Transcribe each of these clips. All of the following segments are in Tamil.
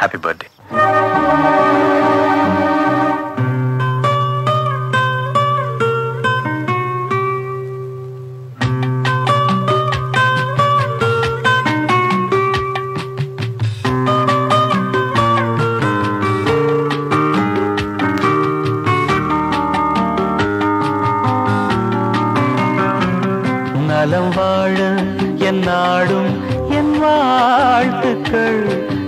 Happy birthday. நலம் வாழ என் நாடும் என் வாழ்த்துக்கள்,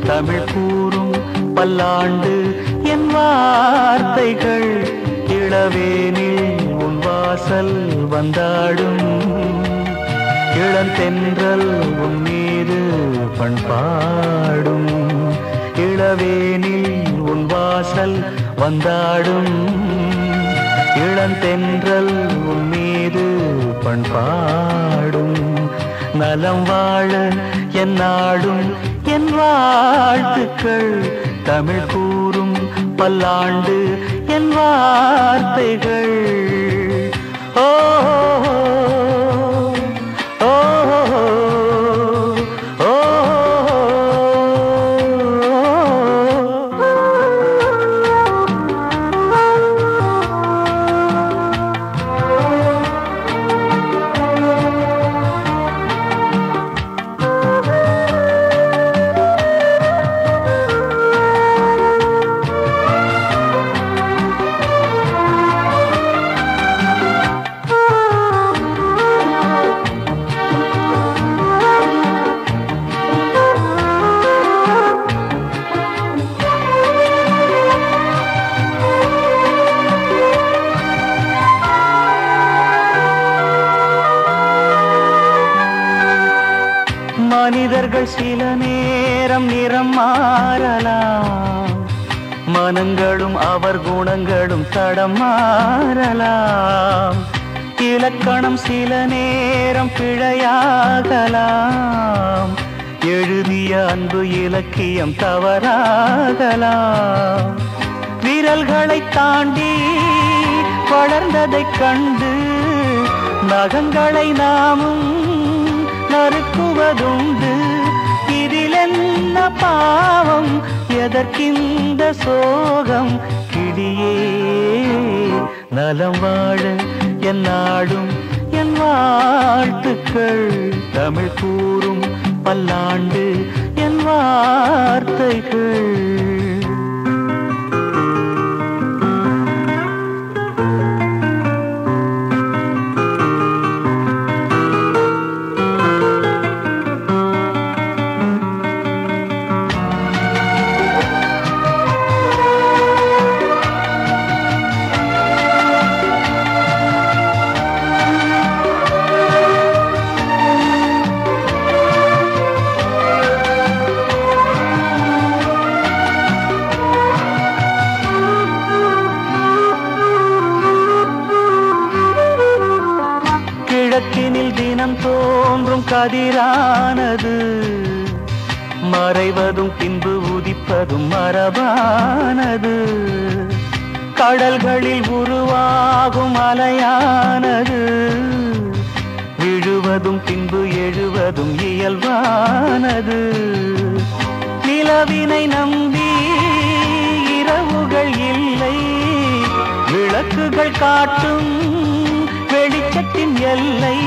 தமிழ் கூறும் பல்லாண்டு என் வார்த்தைகள், இளவேனில் உன் வாசல் வந்தாடும், இளந்தென்றல் உன் மீது பண்பாடும், இளவேனில் உன் வாசல் வந்தாடும், இளந்தென்றல் உன் மீது பண்பாடும், நலம் வாழ என் நாடும் என் வாழ்த்துக்கள், தமிழ் கூறும் பல்லாண்டு என் வார்த்தைகள். ஓ ஓ ஓ மனிதர்கள் சில நேரம் நிறம் மாறலாம், மனங்களும் அவர் குணங்களும் தடம் மாறலாம், இலக்கணம் சில நேரம் பிழையாகலாம், எழுதிய அன்பு இலக்கியம் தவறாகலாம், விரல்களை தாண்டி வளர்ந்ததைக் கண்டு நகங்களை நாமும் நறுக்குவதுண்டு, இதில் என்ன பாவம் எதற்கிந்த சோகம், கிளியே நலம் வாழ என் நாடும் என் வாழ்த்துக்கள், தமிழ் கூறும் பல்லாண்டு என் வார்த்தைகள். கிழக்கினில் தினம் தோன்றும் கதிரானது, மறைவதும் பின்பு உதிப்பதும் மரபானது, கடல்களில் உருவாகும் அலையானது, விழுவதும் பின்பு எழுவதும் இயல்பானது, நிலவினை நம்பி இரவுகள் இல்லை, விளக்குகள் காட்டும் வெளிச்சத்தின் எல்லை,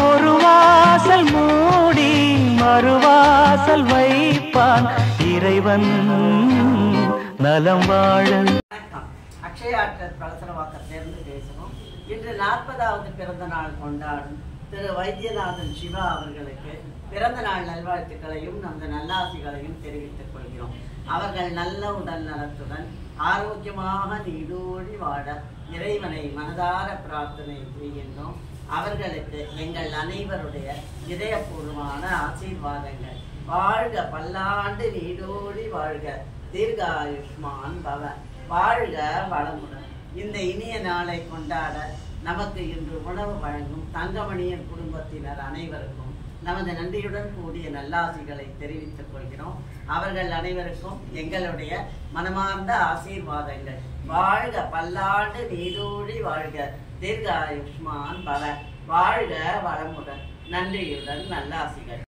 ஒரு வாசல் மூடி மறுவாசல் வைப்பான் இறைவன், நலம் வாழ. அக்ஷயாற்றர் பலசரவாக்கத்திலிருந்து பேசுகிறோம். இன்று 40வது பிறந்த நாள் கொண்டாடும் திரு வைத்தியநாதன் சிவா அவர்களுக்கு பிறந்த நாள் நல்வாழ்த்துக்களையும் நமது நல்லாசிகளையும் தெரிவித்துக் கொள்கிறோம். அவர்கள் நல்ல உடல் நலத்துடன் ஆரோக்கியமாக நீடூழி வாழ இறைவனை மனதார பிரார்த்தனை செய்கின்றோம். அவர்களுக்கு எங்கள் அனைவருடைய இதயபூர்வமான ஆசீர்வாதங்கள். வாழ்க பல்லாண்டு நீடூழி வாழ்க, தீர்காயுஷ்மான் பவ, வாழ்க வளமுடன். இந்த இனிய நாளை கொண்டாட நமக்கு இன்று உணவு வழங்கும் தங்கமணியின் குடும்பத்தினர் அனைவருக்கும் நமது நன்றியுடன் கூடிய நல்லாசிகளை தெரிவித்துக் கொள்கிறோம். அவர்கள் அனைவருக்கும் எங்களுடைய மனமார்ந்த ஆசீர்வாதங்கள். வாழ்க பல்லாண்டு நீடூழி வாழ்க, தீர்காயுஷ்மான் பவ, வாழ்க வளமுடன். நன்றியுடன் நல்லாசிகள்.